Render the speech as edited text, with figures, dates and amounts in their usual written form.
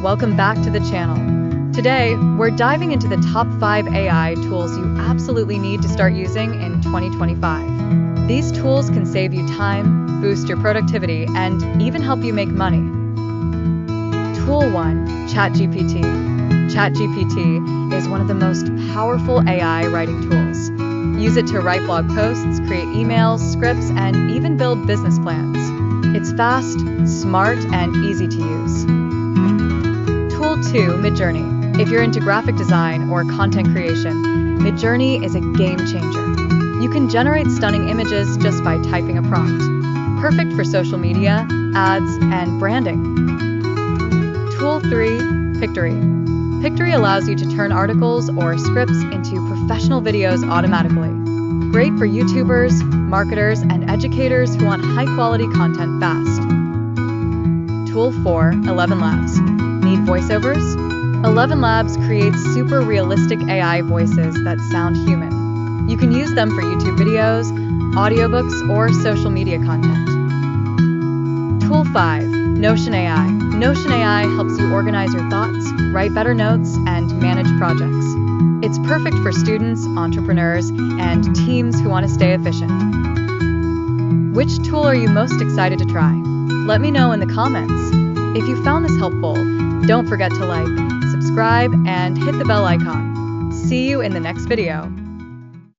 welcome back to the channel. Today, we're diving into the top 5 AI tools you absolutely need to start using in 2025. These tools can save you time, boost your productivity, and even help you make money. Tool 1. ChatGPT. ChatGPT is one of the most powerful AI writing tools. Use it to write blog posts, create emails, scripts, and even build business plans. It's fast, smart, and easy to use. Tool 2. MidJourney. If you're into graphic design or content creation, MidJourney is a game changer. You can generate stunning images just by typing a prompt. Perfect for social media, ads, and branding. Tool 3. Pictory. Pictory allows you to turn articles or scripts into professional videos automatically. Great for YouTubers, marketers, and educators who want high-quality content fast. Tool 4. ElevenLabs. Need voiceovers? ElevenLabs creates super realistic AI voices that sound human. You can use them for YouTube videos, audiobooks, or social media content. Tool 5. Notion AI. Notion AI helps you organize your thoughts, write better notes, and manage projects. It's perfect for students, entrepreneurs, and teams who want to stay efficient. Which tool are you most excited to try? Let me know in the comments. If you found this helpful, don't forget to like, subscribe, and hit the bell icon. See you in the next video.